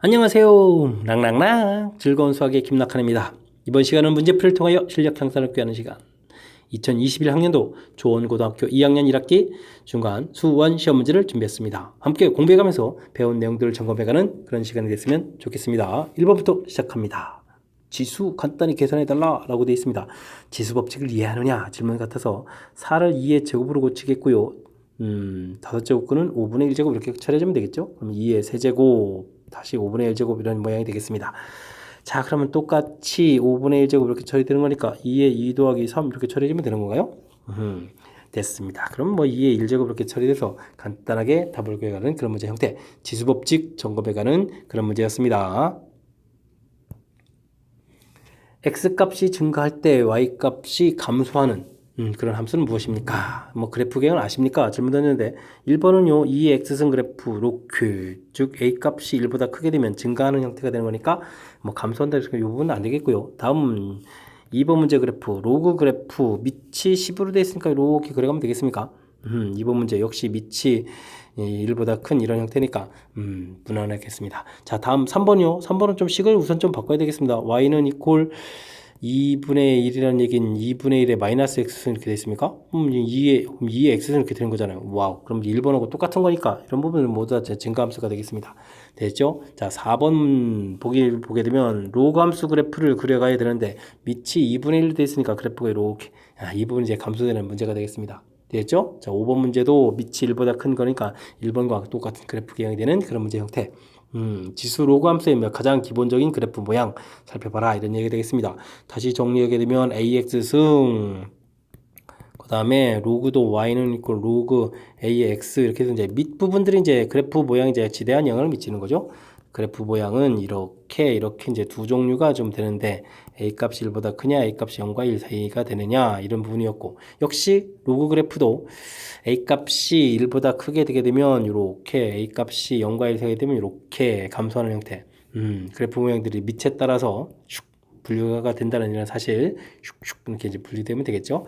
안녕하세요. 랑랑랑 즐거운 수학의 김낙한입니다. 이번 시간은 문제풀이를 통하여 실력 향상을 꾀하는 시간. 2021학년도 조원고등학교 2학년 1학기 중간 수원 시험 문제를 준비했습니다. 함께 공부해가면서 배운 내용들을 점검해가는 그런 시간이 됐으면 좋겠습니다. 1번부터 시작합니다. 지수 간단히 계산해달라 라고 되어 있습니다. 지수 법칙을 이해하느냐 질문 같아서 4를 2의 제곱으로 고치겠고요. 5제곱근은 5분의 1제곱 이렇게 처리하면 되겠죠. 그럼 2의 세제곱 다시 5분의 1제곱 이런 모양이 되겠습니다. 자, 그러면 똑같이 5분의 1제곱 이렇게 처리되는 거니까 2의 2 더하기 3 이렇게 처리해주면 되는 건가요? 됐습니다. 그럼 뭐 2의 1제곱 이렇게 처리돼서 간단하게 답을 구해가는 그런 문제 형태, 지수법칙 점검해가는 그런 문제였습니다. x값이 증가할 때 y값이 감소하는 그런 함수는 무엇입니까? 뭐 그래프 개혁은 아십니까? 질문 던졌는데 1번은요 2의 x승 그래프 로크, 즉 a값이 1보다 크게 되면 증가하는 형태가 되는 거니까 뭐 감소한다 해서 이 부분은 안 되겠고요. 다음 2번 문제 그래프 로그 그래프 밑이 10으로 되어 있으니까 이렇게 그려가면 되겠습니까? 2번 문제 역시 밑이 1보다 큰 이런 형태니까 무난하겠습니다. 자, 다음 3번이요. 3번은 좀 식을 우선 좀 바꿔야 되겠습니다. y는 이퀄 2분의 1이라는 얘기는 2분의 1에 마이너스 x는 이렇게 되어 있습니까? 2의 x는 이렇게 되는 거잖아요. 와우. 그럼 1번하고 똑같은 거니까 이런 부분은 모두 다 증가함수가 되겠습니다. 됐죠? 자, 4번 보게 되면 로그 함수 그래프를 그려가야 되는데 밑이 2분의 1로 되어 있으니까 그래프가 이렇게 이 부분이 이제 감소되는 문제가 되겠습니다. 됐죠? 자, 5번 문제도 밑이 1보다 큰 거니까 1번과 똑같은 그래프 개형이 되는 그런 문제 형태. 지수 로그 함수의 가장 기본적인 그래프 모양 살펴봐라 이런 얘기가 되겠습니다. 다시 정리하게 되면 AX승 그 다음에 로그도 Y는 있고 로그 AX 이렇게 해서 이제 밑부분들이 이제 그래프 모양이 이제 지대한 영향을 미치는 거죠. 그래프 모양은 이렇게 이제 두 종류가 좀 되는데 A값이 1보다 크냐 A값이 0과 1 사이가 되느냐 이런 부분이었고 역시 로그 그래프도 A값이 1보다 크게 되게 되면 이렇게 A값이 0과 1 사이가 되면 이렇게 감소하는 형태 그래프 모양들이 밑에 따라서 슉 분류가 된다는 이런 사실 슉슉 이렇게 이제 분리되면 되겠죠.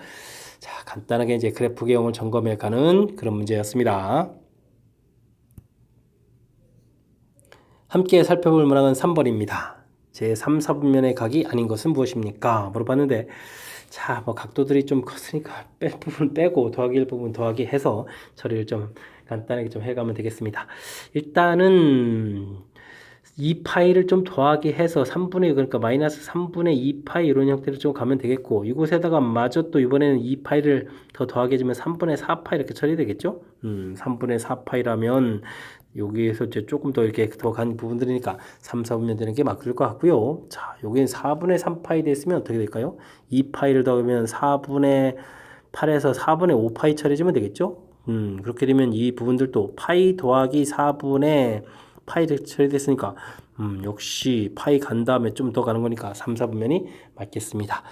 자, 간단하게 이제 그래프 개형을 점검해 가는 그런 문제였습니다. 함께 살펴볼 문항은 3번입니다. 제3, 4분면의 각이 아닌 것은 무엇입니까? 물어봤는데 자, 뭐 각도들이 좀 컸으니까 뺄 부분 빼고 더하기 1 부분 더하기 해서 처리를 좀 간단하게 좀 해가면 되겠습니다. 일단은 2파이를 좀 더하기 해서 3분의 그러니까 마이너스 3분의 2파이 이런 형태로 좀 가면 되겠고 이곳에다가 마저 또 이번에는 2파이를 더 더하게 해주면 3분의 4파이 이렇게 처리되겠죠? 3분의 4파이라면 여기에서 이제 조금 더 이렇게 더 간 부분들이니까 3, 4분면 되는 게 맞을 것 같고요. 자, 여기는 4분의 3파이 됐으면 어떻게 될까요? 2파이를 더하면 4분의 8에서 4분의 5파이 처리해주면 되겠죠? 그렇게 되면 이 부분들도 파이 더하기 4분의 파이를 처리됐으니까 역시 파이 간 다음에 좀 더 가는 거니까 3, 4분면이 맞겠습니다.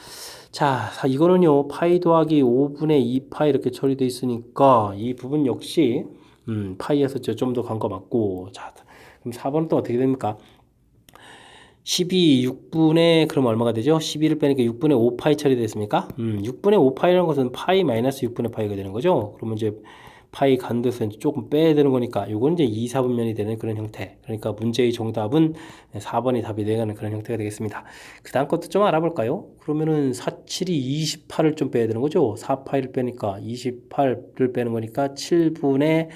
자, 이거는요 파이 더하기 5분의 2파이 이렇게 처리되어 있으니까 이 부분 역시 파이에서 좀 더 간 거 맞고 자, 그럼 4번은 또 어떻게 됩니까? 12, 6분의 그럼 얼마가 되죠? 12를 빼니까 6분의 5파이 처리됐습니까? 6분의 5파이라는 것은 파이 마이너스 6분의 파이가 되는 거죠. 그러면 이제 파이 간 데서 조금 빼야 되는 거니까 이건 이제 2, 4분면이 되는 그런 형태. 그러니까 문제의 정답은 4번이 답이 되는 그런 형태가 되겠습니다. 그 다음 것도 좀 알아볼까요? 그러면은 4, 7이 28을 좀 빼야 되는 거죠. 4파이를 빼니까 28을 빼는 거니까 7분의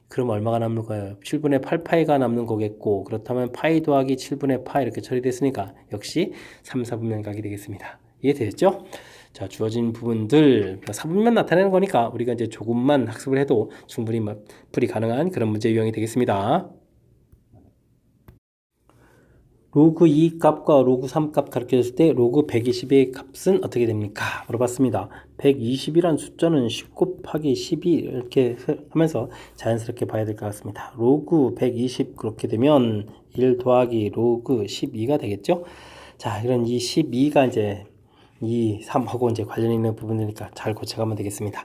그럼 얼마가 남을까요? 7분의 8파이가 남는 거겠고 그렇다면 파이 더하기 7분의 파이 이렇게 처리됐으니까 역시 3, 4분면 각이 되겠습니다. 이해되셨죠? 자, 주어진 부분들 4분면 나타내는 거니까 우리가 이제 조금만 학습을 해도 충분히 풀이 가능한 그런 문제 유형이 되겠습니다. 로그 2 값과 로그 3 값 가르쳐줬을 때 로그 120의 값은 어떻게 됩니까? 물어봤습니다. 120이란 숫자는 10 곱하기 12 이렇게 하면서 자연스럽게 봐야 될 것 같습니다. 로그 120 그렇게 되면 1 더하기 로그 12가 되겠죠? 자, 이런 이 12가 이제 2, 3하고 이제 관련 있는 부분이니까 잘 고쳐가면 되겠습니다.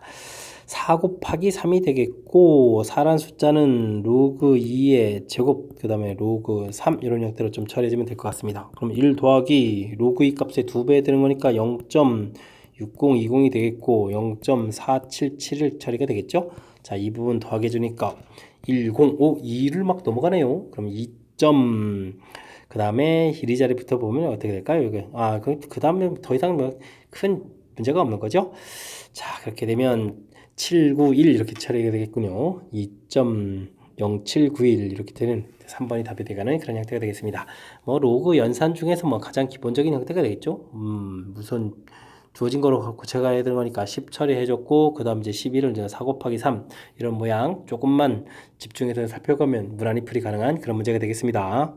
4 곱하기 3이 되겠고 4란 숫자는 로그 2의 제곱 그 다음에 로그 3 이런 형태로 좀 처리해주면 될 것 같습니다. 그럼 1 더하기 로그 2 값의 2배 되는 거니까 0.6020이 되겠고 0.477을 처리가 되겠죠. 자, 이 부분 더하게 해주니까 1052를 막 넘어가네요. 그럼 그 다음에 이리자리부터 보면 어떻게 될까요? 그 다음에 더 이상 뭐 큰 문제가 없는 거죠. 자, 그렇게 되면 791 이렇게 처리가 되겠군요. 2.0791 이렇게 되는 3번이 답이 되가는 그런 형태가 되겠습니다. 뭐 로그 연산 중에서 뭐 가장 기본적인 형태가 되겠죠. 우선 주어진 거로 고쳐가야 되는 거니까 10 처리해줬고, 그 다음 이제 11을 이제 4 곱하기 3 이런 모양 조금만 집중해서 살펴가면 무난히 풀이 가능한 그런 문제가 되겠습니다.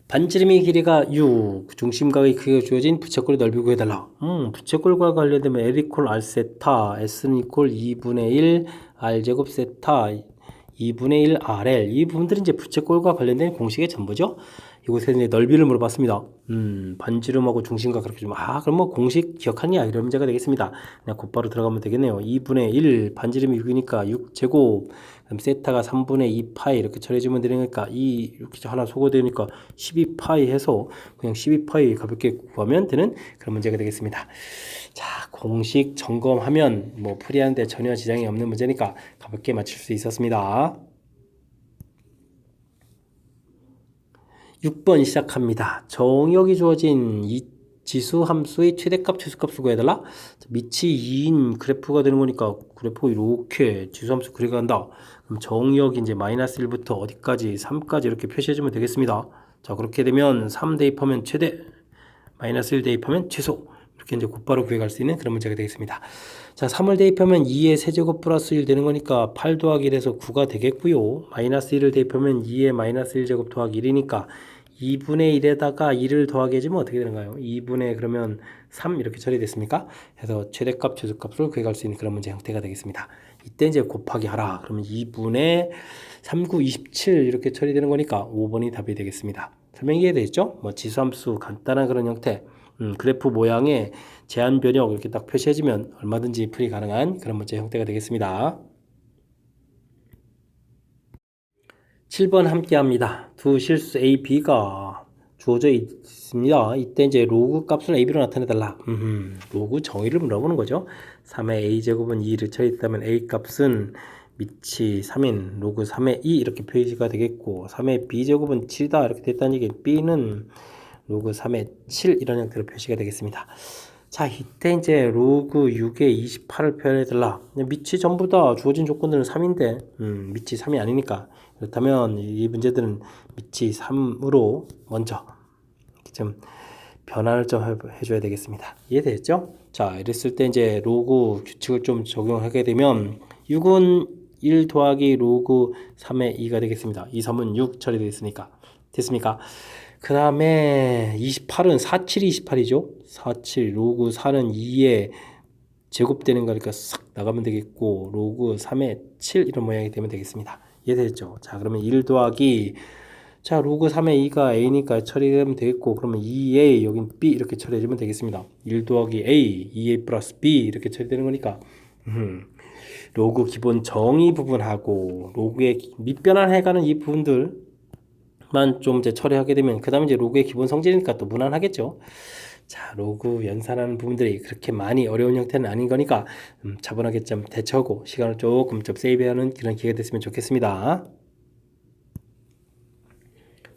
반지름의 길이가 6, 중심각의 크기가 주어진 부채꼴의 넓이 구해달라. 부채꼴과 관련되면 L 이퀄 R 세타, S는 이퀄 2분의 1 R 제곱 세타, 2분의 1 RL. 이 부분들이 이제 부채꼴과 관련된 공식의 전부죠. 이곳에 이제 넓이를 물어봤습니다. 반지름하고 중심각 그렇게 좀, 그럼 뭐 공식 기억하냐? 이런 문제가 되겠습니다. 그냥 곧바로 들어가면 되겠네요. 2분의 1, 반지름이 6이니까 6제곱, 그럼 세타가 3분의 2 파이 이렇게 처리해주면 되니까 이렇게 하나 소거되니까 12 파이 해서 그냥 12 파이 가볍게 구하면 되는 그런 문제가 되겠습니다. 자, 공식 점검하면 뭐 풀이하는데 전혀 지장이 없는 문제니까 가볍게 맞출 수 있었습니다. 6번 시작합니다. 정역이 주어진 이 지수 함수의 최대값, 최소값을 구해달라. 밑이 2인 그래프가 되는 거니까 그래프가 이렇게 지수 함수 그려간다. 그럼 정역이 이제 마이너스 1부터 어디까지 3까지 이렇게 표시해주면 되겠습니다. 자, 그렇게 되면 3 대입하면 최대, 마이너스 1 대입하면 최소. 이렇게 이제 곧바로 구해갈 수 있는 그런 문제가 되겠습니다. 자, 3을 대입하면 2의 세제곱 플러스 1 되는 거니까 8 더하기 1에서 9가 되겠고요. 마이너스 1을 대입하면 2의 마이너스 1제곱 더하기 1이니까 2분의 1에다가 2를 더하게 해주면 어떻게 되는가요? 2분의 그러면 3 이렇게 처리됐습니까? 해서 최대값, 최소값을 구해갈 수 있는 그런 문제 형태가 되겠습니다. 이때 이제 곱하기 하라. 그러면 2분의 3, 9, 27 이렇게 처리되는 거니까 5번이 답이 되겠습니다. 설명 이해되겠죠? 뭐 지수함수 간단한 그런 형태. 그래프 모양의 제한 변형 이렇게 딱 표시해주면 얼마든지 풀이 가능한 그런 문제 형태가 되겠습니다. 7번 함께 합니다. 두 실수 A, B가 주어져 있습니다. 이때 이제 로그 값을 A, B로 나타내달라. 로그 정의를 물어보는 거죠. 3의 A제곱은 2를 처리했다면 A 값은 밑이 3인 로그 3의 2 이렇게 표시가 되겠고, 3의 B제곱은 7이다 이렇게 됐다는 얘기. B는 로그 3의 7 이런 형태로 표시가 되겠습니다. 자, 이때 이제 로그 6의 28을 표현해달라. 밑이 전부 다 주어진 조건들은 3인데 밑이 3이 아니니까, 그렇다면 이 문제들은 밑이 3으로 먼저 좀 변환을 좀 해줘야 되겠습니다. 이해되겠죠? 자, 이랬을 때 이제 로그 규칙을 좀 적용하게 되면 6은 1 더하기 로그 3의 2가 되겠습니다. 2, 3은 6 처리되어 있으니까. 됐습니까? 그 다음에 28은 4, 7이 28이죠. 4, 7, 로그 4는 2에 제곱되는 거니까 싹 나가면 되겠고, 로그 3의 7 이런 모양이 되면 되겠습니다. 이해되죠? 자, 그러면 1 더하기, 자, 로그 3의 2가 A니까 처리되면 되겠고, 그러면 2A, 여긴 B 이렇게 처리해주면 되겠습니다. 1 더하기 A, 2A 플러스 B 이렇게 처리되는 거니까, 로그 기본 정의 부분하고, 로그의 밑변환해가는 이 부분들, 만 좀 이제 처리하게 되면 그 다음에 이제 로그의 기본 성질이니까 또 무난하겠죠. 자, 로그 연산하는 부분들이 그렇게 많이 어려운 형태는 아닌 거니까 차분하게 좀 대처하고 시간을 조금 좀 세이브하는 그런 기회가 됐으면 좋겠습니다.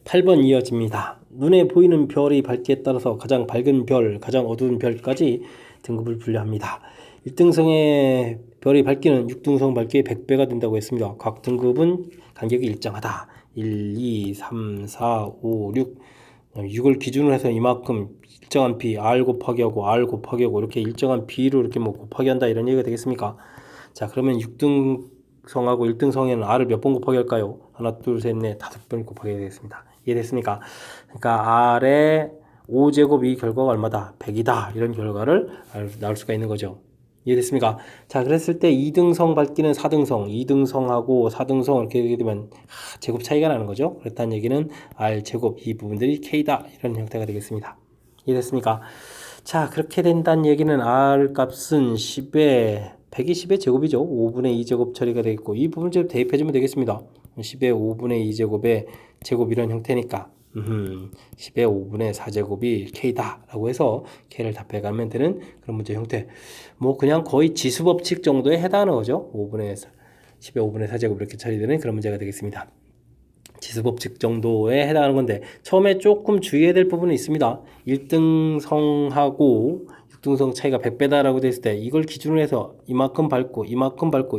8번 이어집니다. 눈에 보이는 별의 밝기에 따라서 가장 밝은 별, 가장 어두운 별까지 등급을 분류합니다. 1등성의 별의 밝기는 6등성 밝기의 100배가 된다고 했습니다. 각 등급은 간격이 일정하다. 1, 2, 3, 4, 5, 6 6을 기준으로 해서 이만큼 일정한 B, R 곱하기 하고 R 곱하기 하고 이렇게 일정한 B로 이렇게 뭐 곱하기 한다 이런 얘기가 되겠습니까? 자, 그러면 6등성하고 1등성에는 R을 몇 번 곱하기 할까요? 하나, 둘, 셋, 넷, 5번 곱하기 되겠습니다. 이해됐습니까? 그러니까 R의 5제곱 이 결과가 얼마다? 100이다. 이런 결과를 나올 수가 있는 거죠. 이해됐습니까? 자, 그랬을 때 2등성 밝기는 4등성, 2등성하고 4등성 이렇게 되게 되면 제곱 차이가 나는 거죠. 그렇다는 얘기는 R제곱 이 부분들이 K다. 이런 형태가 되겠습니다. 이해됐습니까? 자, 그렇게 된다는 얘기는 R 값은 10의 120의 제곱이죠. 5분의 2제곱 처리가 되겠고, 이 부분을 좀 대입해주면 되겠습니다. 10의 5분의 2제곱의 제곱 이런 형태니까 10의 5분의 4제곱이 K다 라고 해서 K를 답해가면 되는 그런 문제 형태. 뭐 그냥 거의 지수법칙 정도에 해당하는 거죠. 5분의 10의 5분의 4제곱 이렇게 처리되는 그런 문제가 되겠습니다. 지수법칙 정도에 해당하는 건데 처음에 조금 주의해야 될 부분이 있습니다. 1등성하고 6등성 차이가 100배다라고 됐을 때 이걸 기준으로 해서 이만큼 밟고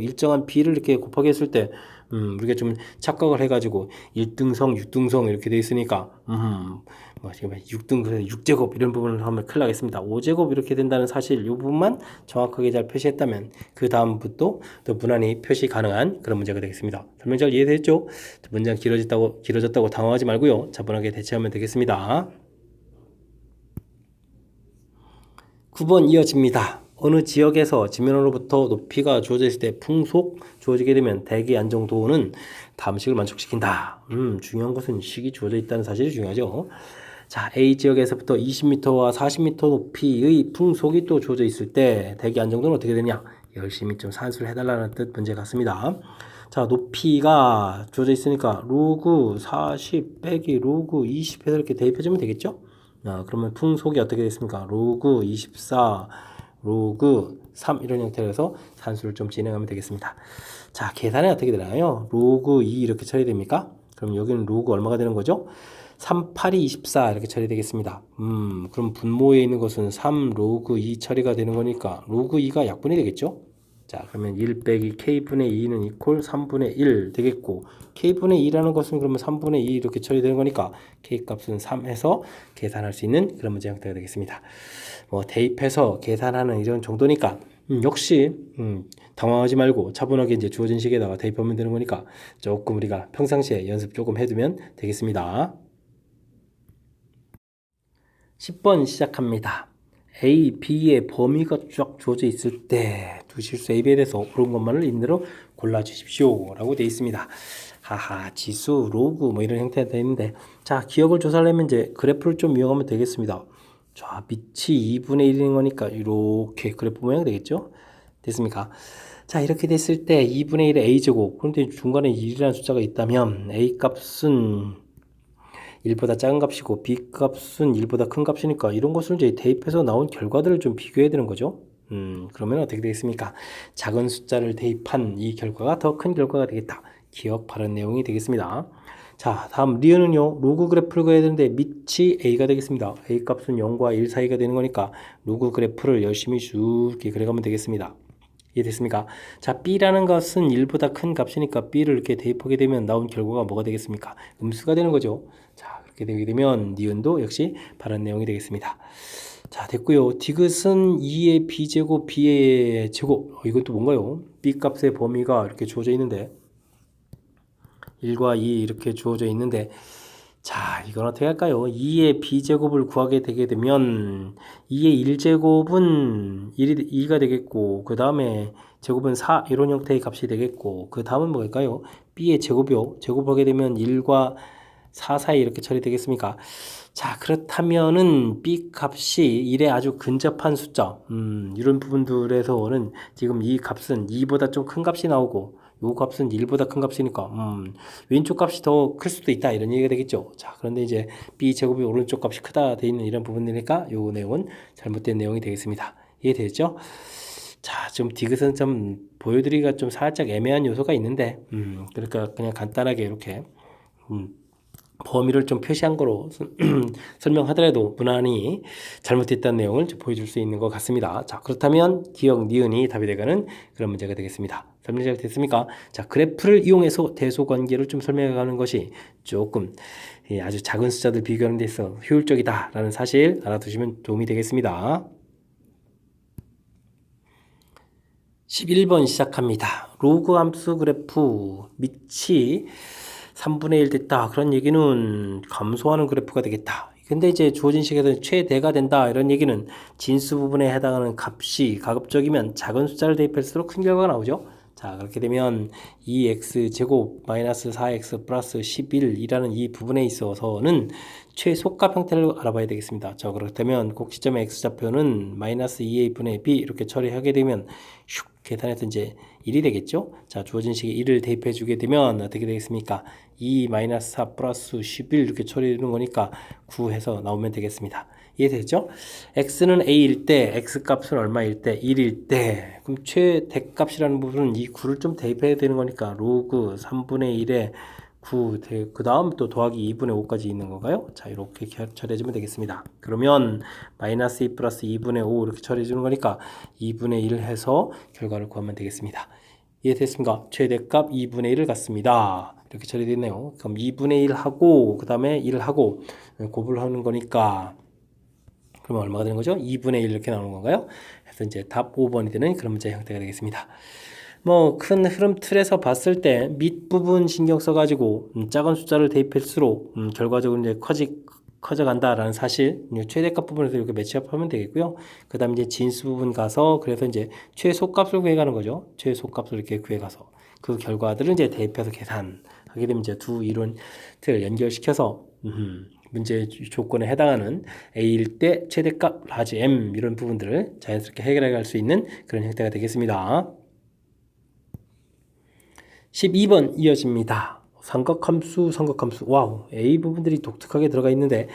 일정한 B를 이렇게 곱하기 했을 때 우리가 좀 착각을 해가지고 1등성, 6등성 이렇게 돼 있으니까 뭐 지금 6등, 6제곱 이런 부분을 하면 큰일 나겠습니다. 5제곱 이렇게 된다는 사실 이 부분만 정확하게 잘 표시했다면 그 다음부터 또 무난히 표시 가능한 그런 문제가 되겠습니다. 설명 잘 이해됐죠? 문장 길어졌다고 당황하지 말고요. 차분하게 대처하면 되겠습니다. 9번 이어집니다. 어느 지역에서 지면으로부터 높이가 주어져 있을 때 풍속 주어지게 되면 대기 안정도는 다음 식을 만족시킨다. 중요한 것은 식이 주어져 있다는 사실이 중요하죠. 자, A 지역에서부터 20m와 40m 높이의 풍속이 또 주어져 있을 때 대기 안정도는 어떻게 되냐? 열심히 좀 산수를 해달라는 뜻 문제 같습니다. 자, 높이가 주어져 있으니까 로그 40 빼기 로그 20 해서 이렇게 대입해주면 되겠죠? 그러면 풍속이 어떻게 됐습니까? 로그 24, 로그 3 이런 형태로 해서 산수를 좀 진행하면 되겠습니다. 자, 계산이 어떻게 되나요? 로그 2 이렇게 처리됩니까? 그럼 여기는 로그 얼마가 되는 거죠? 3, 8이 24 이렇게 처리되겠습니다. 그럼 분모에 있는 것은 3 로그 2 처리가 되는 거니까 로그 2가 약분이 되겠죠? 자, 그러면 1 빼기 k분의 2는 이퀄 3분의 1 되겠고 k분의 2라는 것은 그러면 3분의 2 이렇게 처리되는 거니까 k 값은 3 해서 계산할 수 있는 그런 문제 형태가 되겠습니다. 뭐 대입해서 계산하는 이런 정도니까 역시 당황하지 말고 차분하게 이제 주어진 식에다가 대입하면 되는 거니까 조금 우리가 평상시에 연습 조금 해두면 되겠습니다. 10번 시작합니다. A, B의 범위가 쫙 주어져 있을 때 두 실수 A, B에 대해서 옳은 것만을 임대로 골라주십시오 라고 되어 있습니다. 하하, 지수, 로그 뭐 이런 형태가 되어 있는데 자, 기억을 조사하려면 이제 그래프를 좀 이용하면 되겠습니다. 자, 밑이 2분의 1인 거니까 이렇게 그래프 모양이 되겠죠? 됐습니까? 자, 이렇게 됐을 때 2분의 1의 A제곱, 그런데 중간에 1이라는 숫자가 있다면 A 값은 1보다 작은 값이고 B 값은 1보다 큰 값이니까 이런 것을 이제 대입해서 나온 결과들을 좀 비교해야 되는 거죠. 그러면 어떻게 되겠습니까? 작은 숫자를 대입한 이 결과가 더 큰 결과가 되겠다. 기억 바른 내용이 되겠습니다. 자, 다음 리은은요. 로그 그래프를 그려야 되는데 밑이 A가 되겠습니다. A 값은 0과 1 사이가 되는 거니까 로그 그래프를 열심히 쭉 이렇게 그려가면 되겠습니다. 이해됐습니까? 자, B라는 것은 1보다 큰 값이니까 B를 이렇게 대입하게 되면 나온 결과가 뭐가 되겠습니까? 음수가 되는 거죠. 자, 그렇게 되게 되면 니은도 역시 바른 내용이 되겠습니다. 자, 됐고요. 디귿은 2의 B제곱, B의 제곱. 이건 또 뭔가요? B 값의 범위가 이렇게 주어져 있는데 1과 2 이렇게 주어져 있는데 자, 이건 어떻게 할까요? 2의 B제곱을 구하게 되게 되면 2의 1제곱은 2가 되겠고 그 다음에 제곱은 4 이런 형태의 값이 되겠고 그 다음은 뭘까요? B의 제곱이요. 제곱하게 되면 1과 4 사이 이렇게 처리되겠습니까? 자, 그렇다면은 B 값이 1에 아주 근접한 숫자 이런 부분들에서는 지금 이 값은 2보다 좀 큰 값이 나오고 요 값은 1보다 큰 값이니까 왼쪽 값이 더 클 수도 있다 이런 얘기가 되겠죠. 자, 그런데 이제 B 제곱이 오른쪽 값이 크다 돼 있는 이런 부분이니까 요 내용은 잘못된 내용이 되겠습니다. 이해되죠? 자, 좀 디귿은 좀 보여드리기가 좀 살짝 애매한 요소가 있는데 그러니까 그냥 간단하게 이렇게 범위를 좀 표시한 거로 설명하더라도 무난히 잘못됐다는 내용을 좀 보여줄 수 있는 것 같습니다. 자, 그렇다면 기억, 니은이 답이 되가는 그런 문제가 되겠습니다. 설명 잘 됐습니까? 자, 그래프를 이용해서 대소관계를 좀 설명해가는 것이 조금 아주 작은 숫자들 비교하는 데 있어 효율적이다라는 사실 알아두시면 도움이 되겠습니다. 11번 시작합니다. 로그 함수 그래프 밑이 3분의 1 됐다. 그런 얘기는 감소하는 그래프가 되겠다. 근데 이제 주어진 식에서 최대가 된다. 이런 얘기는 진수 부분에 해당하는 값이 가급적이면 작은 숫자를 대입할수록 큰 결과가 나오죠. 자, 그렇게 되면 2x제곱 마이너스 4x 플러스 11이라는 이 부분에 있어서는 최소값 형태를 알아봐야 되겠습니다. 자, 그렇다면 곡시점의 x좌표는 마이너스 2a분의 b 이렇게 처리하게 되면 슉 계산해서 이제 1이 되겠죠. 자, 주어진 식에 1을 대입해 주게 되면 어떻게 되겠습니까? 2 마이너스 4 플러스 11 이렇게 처리되는 거니까 9 해서 나오면 되겠습니다. 이해되죠? x는 a일 때 x값은 얼마일 때 1일 때 그럼 최대값이라는 부분은 이 9를 좀 대입해야 되는 거니까 로그 3분의 1에 9, 그 다음 또 더하기 2분의 5까지 있는 건가요? 자, 이렇게 처리해주면 되겠습니다. 그러면 마이너스 2 플러스 2분의 5 이렇게 처리해주는 거니까 2분의 1 해서 결과를 구하면 되겠습니다. 이해됐습니까? 최대값 2분의 1을 갖습니다. 이렇게 처리됐네요. 그럼 2분의 1 하고 그 다음에 1 하고 곱을 하는 거니까 그러면 얼마가 되는 거죠? 2분의 1 이렇게 나오는 건가요? 그래서 이제 답 5번이 되는 그런 문제 형태가 되겠습니다. 뭐 큰 흐름 틀에서 봤을 때 밑부분 신경 써가지고 작은 숫자를 대입할수록 결과적으로 이제 커져간다라는 사실 최대값 부분에서 이렇게 매치업하면 되겠고요. 그 다음에 이제 진수 부분 가서 그래서 이제 최소값을 구해가는 거죠. 최소값을 이렇게 구해가서 그 결과들을 이제 대입해서 계산하게 되면 이제 두 이론을 연결시켜서 문제 조건에 해당하는 A일 때 최대값 라지 M 이런 부분들을 자연스럽게 해결해 갈 수 있는 그런 형태가 되겠습니다. 12번 이어집니다. 삼각함수, 와우, A 부분들이 독특하게 들어가 있는데,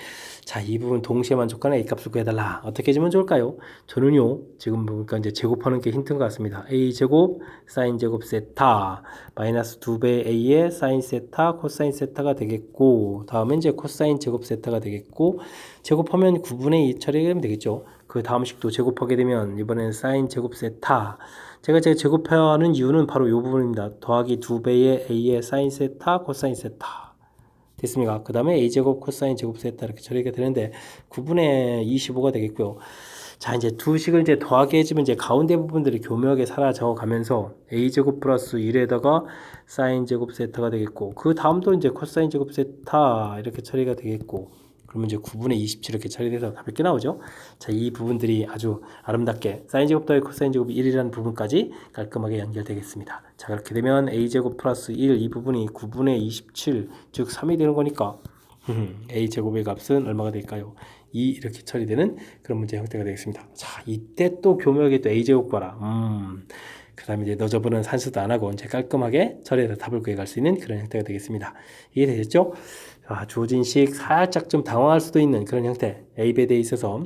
자, 이 부분 동시에 만족하는 A 값을 구해달라. 어떻게 해주면 좋을까요? 저는요, 지금 보니까 이제 제곱하는 게 힌트인 것 같습니다. A 제곱, 사인 제곱 세타, 마이너스 2배 A의 사인 세타, 코사인 세타가 되겠고, 다음에 이제 코사인 제곱 세타가 되겠고, 제곱하면 9분의 2 처리하면 되겠죠. 그 다음 식도 제곱하게 되면, 이번에는 사인 제곱 세타, 제가 제곱하는 이유는 바로 이 부분입니다. 더하기 2배의 A의 사인 세타, 코사인 세타. 됐습니까? 그 다음에 A제곱, 코사인 제곱 세타 이렇게 처리가 되는데 9분의 25가 되겠고요. 자, 이제 두 식을 이제 더하게 해주면 이제 가운데 부분들이 교묘하게 사라져 가면서 A제곱 플러스 1에다가 사인 제곱 세타가 되겠고 그 다음도 이제 코사인 제곱 세타 이렇게 처리가 되겠고 그러면 이제 9분의 27 이렇게 처리돼서 답이 이렇게 나오죠. 자, 이 부분들이 아주 아름답게 사인 제곱 더하기 코사인 제곱이 1이라는 부분까지 깔끔하게 연결되겠습니다. 자, 그렇게 되면 a제곱 플러스 1 이 부분이 9분의 27 즉 3이 되는 거니까 a제곱의 값은 얼마가 될까요? 2 이렇게 처리되는 그런 문제 형태가 되겠습니다. 자, 이때 또 교묘하게 또 a제곱 봐라. 그 다음에 이제 너저분은 산수도 안 하고 이제 깔끔하게 처리해서 답을 구해갈 수 있는 그런 형태가 되겠습니다. 이해되셨죠? 주어진 식 살짝 좀 당황할 수도 있는 그런 형태 A배에 대해 있어서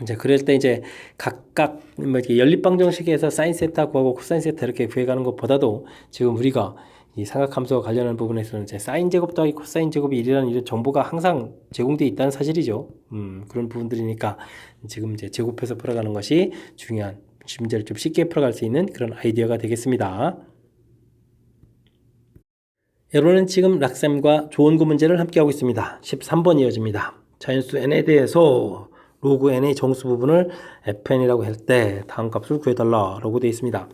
이제 그럴 때 이제 각각 뭐 이렇게 연립방정식에서 사인 세타 구하고 코사인 세타 이렇게 구해가는 것보다도 지금 우리가 이 삼각함수와 관련한 부분에서는 이제 사인 제곱 더하기 코사인 제곱이 1이라는 이런 정보가 항상 제공되어 있다는 사실이죠. 그런 부분들이니까 지금 이제 제곱해서 풀어가는 것이 중요한 문제를 좀 쉽게 풀어갈 수 있는 그런 아이디어가 되겠습니다. 여러분은 지금 락쌤과 조원구 문제를 함께하고 있습니다. 13번 이어집니다. 자연수 n에 대해서 로그 n의 정수 부분을 fn이라고 할 때 다음 값을 구해달라 라고 되어 있습니다.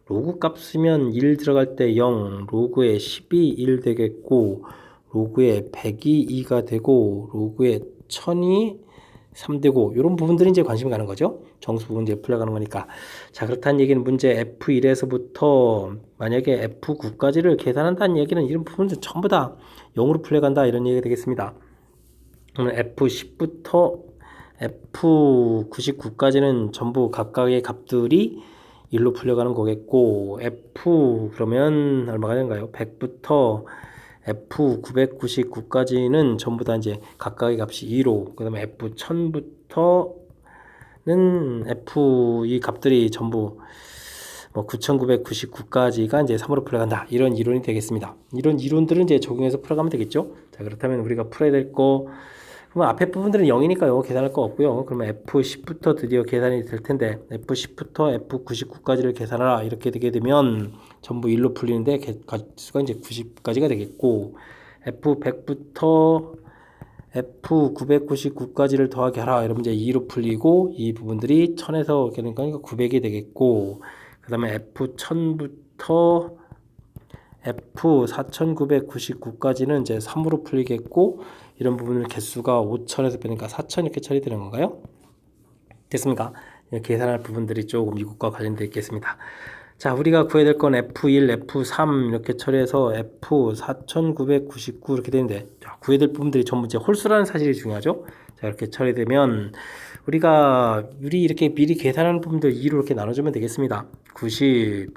로그 값이면 1 들어갈 때 0, 로그에 10이 1 되겠고 로그에 100이 2가 되고 로그에 1000이 3되고 이런 부분들이 이제 관심이 가는 거죠. 정수 부분 이제 풀려가는 거니까. 자, 그렇다는 얘기는 문제 F1에서부터 만약에 F9까지를 계산한다는 얘기는 이런 부분들 전부 다 0으로 풀려간다 이런 얘기가 되겠습니다. 그러면 F10부터 F99까지는 전부 각각의 값들이 1로 풀려가는 거겠고 F 그러면 얼마가 되는가요? 100부터 F999까지는 전부 다 이제 각각의 값이 2로, 그 다음에 F1000부터는 F 이 값들이 전부 뭐 9999까지가 이제 3으로 풀어간다. 이런 이론이 되겠습니다. 이런 이론들은 이제 적용해서 풀어가면 되겠죠. 자, 그렇다면 우리가 풀어야 될 거, 그러면 앞에 부분들은 0이니까요. 계산할 거 없고요. 그러면 F10부터 드디어 계산이 될 텐데, F10부터 F99까지를 계산하라. 이렇게 되게 되면 전부 1로 풀리는데, 수가 이제 90까지가 되겠고, F100부터 F999까지를 더하게 하라. 이러면 이제 2로 풀리고, 이 부분들이 1000에서 그러니까 900이 되겠고, 그 다음에 F1000부터 F4999까지는 이제 3으로 풀리겠고, 이런 부분을 개수가 5000에서 빼니까 4000 이렇게 처리되는 건가요? 됐습니까? 계산할 부분들이 조금 이것과 관련되어 있겠습니다. 자, 우리가 구해야 될 건 F1, F3 이렇게 처리해서 F4999 이렇게 되는데, 자, 구해야 될 부분들이 전부 이제 홀수라는 사실이 중요하죠. 자, 이렇게 처리되면 우리 이렇게 미리 계산하는 부분들 2로 이렇게 나눠주면 되겠습니다. 90,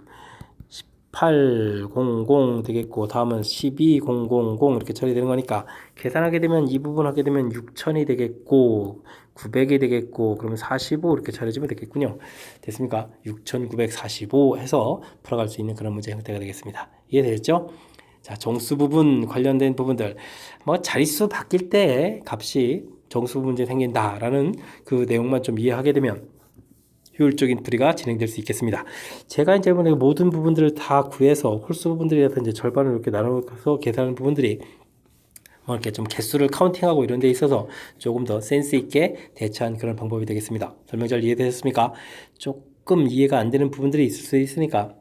800 되겠고 다음은 12000 이렇게 처리되는 거니까 계산하게 되면 이 부분 하게 되면 6000이 되겠고 900이 되겠고 그러면 45 이렇게 처리해주면 되겠군요. 됐습니까? 6945 해서 풀어갈 수 있는 그런 문제 형태가 되겠습니다. 이해되셨죠? 자, 정수 부분 관련된 부분들 뭐 자릿수 바뀔 때 값이 정수 문제 생긴다라는 그 내용만 좀 이해하게 되면 효율적인 풀이가 진행될 수 있겠습니다. 제가 이제 모든 부분들을 다 구해서 홀수 부분들이라서 이제 절반을 이렇게 나눠서 계산하는 부분들이 뭐 이렇게 좀 개수를 카운팅하고 이런 데 있어서 조금 더 센스 있게 대처한 그런 방법이 되겠습니다. 설명 잘 이해되셨습니까? 조금 이해가 안 되는 부분들이 있을 수 있으니까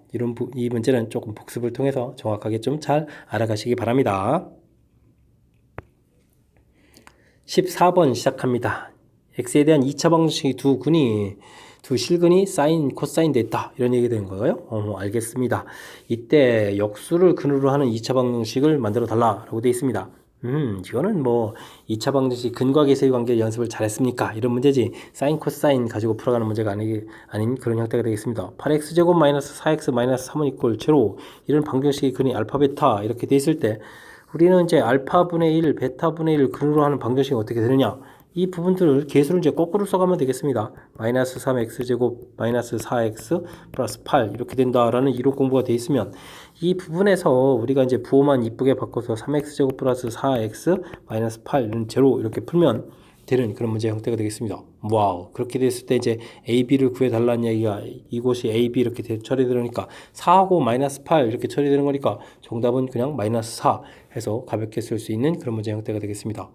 이 문제는 조금 복습을 통해서 정확하게 좀 잘 알아가시기 바랍니다. 14번 시작합니다. x에 대한 2차 방정식이 두 실근이 사인, 코사인 됐다. 이런 얘기 된 거예요. 알겠습니다. 이때 역수를 근으로 하는 2차 방정식을 만들어 달라라고 되어 있습니다. 이거는 뭐 2차 방정식 근과 계수의 관계 연습을 잘했습니까? 이런 문제지 사인, 코사인 가지고 풀어가는 문제가 아닌 그런 형태가 되겠습니다. 8x제곱 마이너스 4x 마이너스 3은 이꼴 제로 이런 방정식의 근이 알파, 베타 이렇게 돼 있을 때 우리는 이제 알파분의 1, 베타분의 1 근으로 하는 방정식이 어떻게 되느냐? 이 부분들을 계수를 이제 거꾸로 써가면 되겠습니다. 마이너스 3x제곱 마이너스 4x 플러스 8 이렇게 된다라는 이론 공부가 돼 있으면 이 부분에서 우리가 이제 부호만 이쁘게 바꿔서 3x제곱 플러스 4x 마이너스 8은 제로 이렇게 풀면 되는 그런 문제 형태가 되겠습니다. 와우. 그렇게 됐을 때 이제 AB를 구해달라는 얘기가 이곳이 AB 이렇게 처리되니까 4하고 마이너스 8 이렇게 처리되는 거니까 정답은 그냥 마이너스 4 해서 가볍게 쓸 수 있는 그런 문제 형태가 되겠습니다.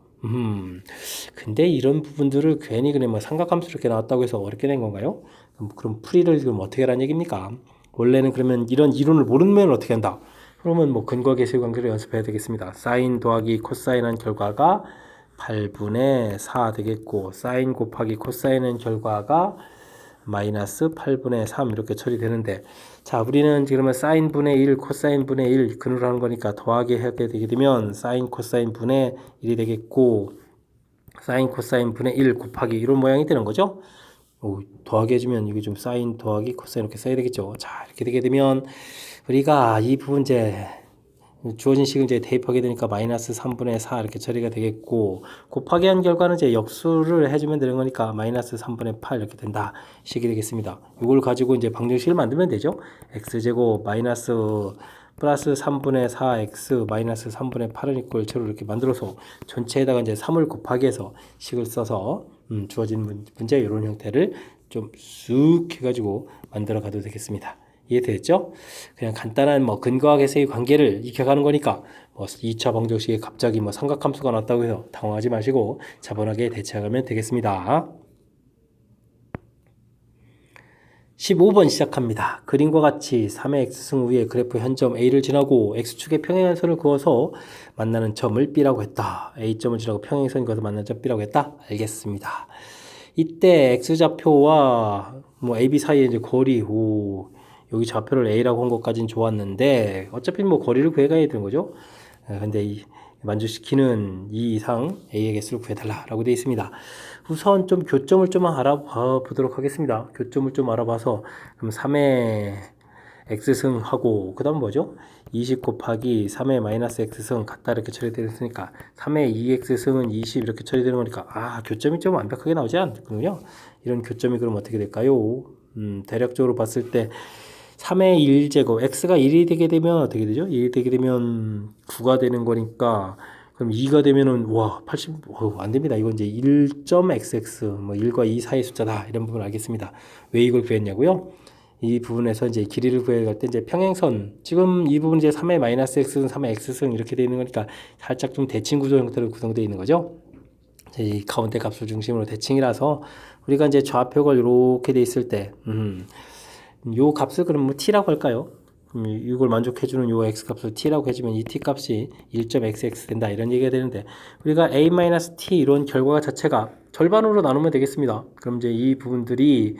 근데 이런 부분들을 괜히 그냥 뭐 삼각함수 이렇게 나왔다고 해서 어렵게 된 건가요? 그럼 풀이를 지금 어떻게 하라는 얘기입니까? 원래는 그러면 이런 이론을 모르면 어떻게 한다? 그러면 뭐 근과 계수의 관계를 연습해야 되겠습니다. 사인 더하기 코사인한 결과가 8분의 4 되겠고 사인 곱하기 코사인의 결과가 마이너스 8분의 3 이렇게 처리되는데 자 우리는 지금은 사인 분의 1 코사인 분의 1 근으로 하는 거니까 더하기 하게 되게 되면 사인 코사인 분의 1이 되겠고 사인 코사인 분의 1 곱하기 이런 모양이 되는 거죠. 더하기 해주면 이게 좀 사인 더하기 코사인 이렇게 써야 되겠죠. 자 이렇게 되게 되면 우리가 이 부분 이제 주어진 식을 이제 대입하게 되니까 마이너스 3분의 4 이렇게 처리가 되겠고 곱하기 한 결과는 이제 역수를 해주면 되는 거니까 마이너스 3분의 8 이렇게 된다 식이 되겠습니다. 이걸 가지고 이제 방정식을 만들면 되죠. x제곱 마이너스 플러스 3분의 4x 마이너스 3분의 8은 이꼴 제로 이렇게 만들어서 전체에다가 이제 3을 곱하기 해서 식을 써서 주어진 문제 이런 형태를 좀 쑥 해가지고 만들어 가도 되겠습니다. 이해됐죠? 그냥 간단한 뭐 근과 계수의 관계를 익혀가는 거니까 뭐 2차 방정식에 갑자기 뭐 삼각함수가 나왔다고 해서 당황하지 마시고 차분하게 대처하면 되겠습니다. 15번 시작합니다. 그림과 같이 3의 x승 위에 그래프 현점 A를 지나고 x축의 평행선을 그어서 만나는 점을 B라고 했다. A점을 지나고 평행선을 그어서 만나는 점 B라고 했다. 알겠습니다. 이때 x좌표와 뭐 AB 사이에 이제 거리 여기 좌표를 A라고 한 것까지는 좋았는데 어차피 뭐 거리를 구해가야 되는 거죠. 근데 만족시키는 이 이상 A의 개수를 구해달라라고 되어 있습니다. 우선 좀 교점을 좀 알아봐 보도록 하겠습니다. 교점을 좀 알아봐서 그럼 3의 x승하고 그 다음 뭐죠? 20 곱하기 3의 마이너스 x승 같다 이렇게 처리되었으니까 3의 2x승은 20 이렇게 처리되는 거니까 교점이 좀 완벽하게 나오지 않군요. 이런 교점이 그럼 어떻게 될까요? 대략적으로 봤을 때 3의 1제곱 x가 1이 되게 되면 어떻게 되죠? 1이 되게 되면 9가 되는 거니까 그럼 2가 되면은 80 안 됩니다. 이건 이제 1.xx 뭐 1과 2 사이 숫자다 이런 부분 알겠습니다. 왜 이걸 구했냐고요? 이 부분에서 이제 길이를 구해갈 때 이제 평행선 지금 이 부분 이제 3의 마이너스 x승 3의 x승 이렇게 되어 있는 거니까 살짝 좀 대칭 구조 형태로 구성되어 있는 거죠. 이 가운데 값을 중심으로 대칭이라서 우리가 이제 좌표가 이렇게 돼 있을 때 요 값을 그럼 뭐 t라고 할까요? 이걸 만족해주는 요 x 값을 t라고 해주면 이 t 값이 1.xx 된다 이런 얘기가 되는데 우리가 a-t 이런 결과 자체가 절반으로 나누면 되겠습니다. 그럼 이제 이 부분들이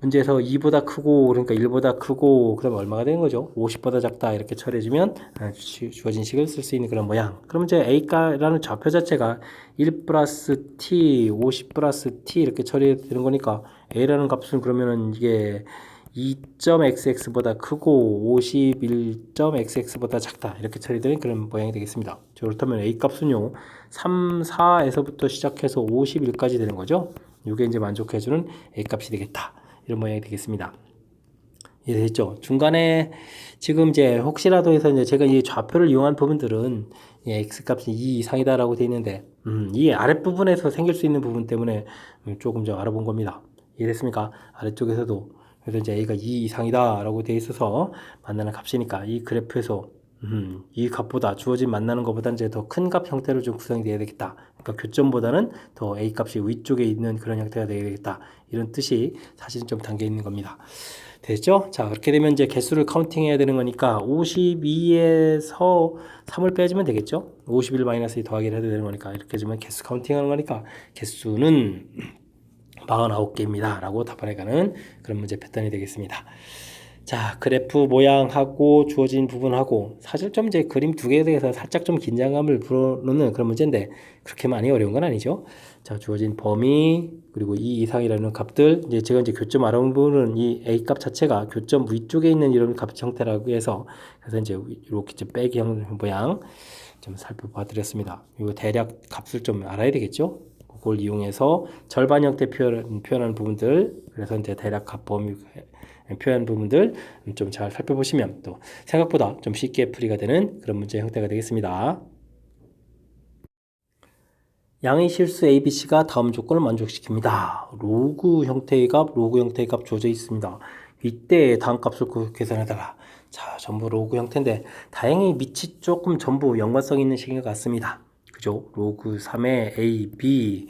문제에서 2보다 크고 그러니까 1보다 크고 그러면 얼마가 되는 거죠? 50보다 작다 이렇게 처리해주면 주어진 식을 쓸 수 있는 그런 모양. 그럼 이제 a가라는 좌표 자체가 1 플러스 t, 50 플러스 t 이렇게 처리되는 거니까 a라는 값은 그러면은 이게 2.xx보다 크고 51.xx보다 작다. 이렇게 처리되는 그런 모양이 되겠습니다. 그렇다면 a 값은요 3, 4에서부터 시작해서 51까지 되는 거죠. 이게 이제 만족해주는 a 값이 되겠다. 이런 모양이 되겠습니다. 이해됐죠? 중간에 지금 이제 혹시라도 해서 이제 제가 이 좌표를 이용한 부분들은 x 값이 2 이상이다라고 되어 있는데 이 아랫부분에서 생길 수 있는 부분 때문에 조금 좀 알아본 겁니다. 이해됐습니까? 아래쪽에서도 그래서 이제 a가 2 이상이다라고 되어 있어서 만나는 값이니까 이 그래프에서 이 값보다 주어진 만나는 것보다 이제 더 큰 값 형태로 좀 구성이 되어야 되겠다. 그러니까 교점보다는 더 a 값이 위쪽에 있는 그런 형태가 되어야 되겠다. 이런 뜻이 사실은 좀 담겨 있는 겁니다. 됐죠? 자, 그렇게 되면 이제 개수를 카운팅 해야 되는 거니까 52에서 3을 빼주면 되겠죠? 51 마이너스 2 더하기를 해도 되는 거니까 이렇게 해주면 개수 카운팅 하는 거니까 개수는 49개입니다. 라고 답안해 가는 그런 문제 패턴이 되겠습니다. 자, 그래프 모양하고 주어진 부분하고 사실 좀 이제 그림 두 개에 대해서 살짝 좀 긴장감을 불어넣는 그런 문제인데 그렇게 많이 어려운 건 아니죠. 자, 주어진 범위 그리고 2 이상이라는 값들 이제 제가 이제 교점 알아본 부분은 이 a 값 자체가 교점 위쪽에 있는 이런 값 형태라고 해서 그래서 이제 이렇게 좀 빼기 모양 좀 살펴봐 드렸습니다. 이거 대략 값을 좀 알아야 되겠죠. 그걸 이용해서 절반 형태 표현하는 부분들 그래서 이제 대략 값 범위 표현 부분들 좀 잘 살펴보시면 또 생각보다 좀 쉽게 풀이가 되는 그런 문제 형태가 되겠습니다. 양의 실수 ABC가 다음 조건을 만족시킵니다. 로그 형태의 값 주어져 있습니다. 이때 다음 값을 계산하다가 자, 전부 로그 형태인데 다행히 밑이 조금 전부 연관성 있는 식인 것 같습니다. 그죠? 로그 3의 AB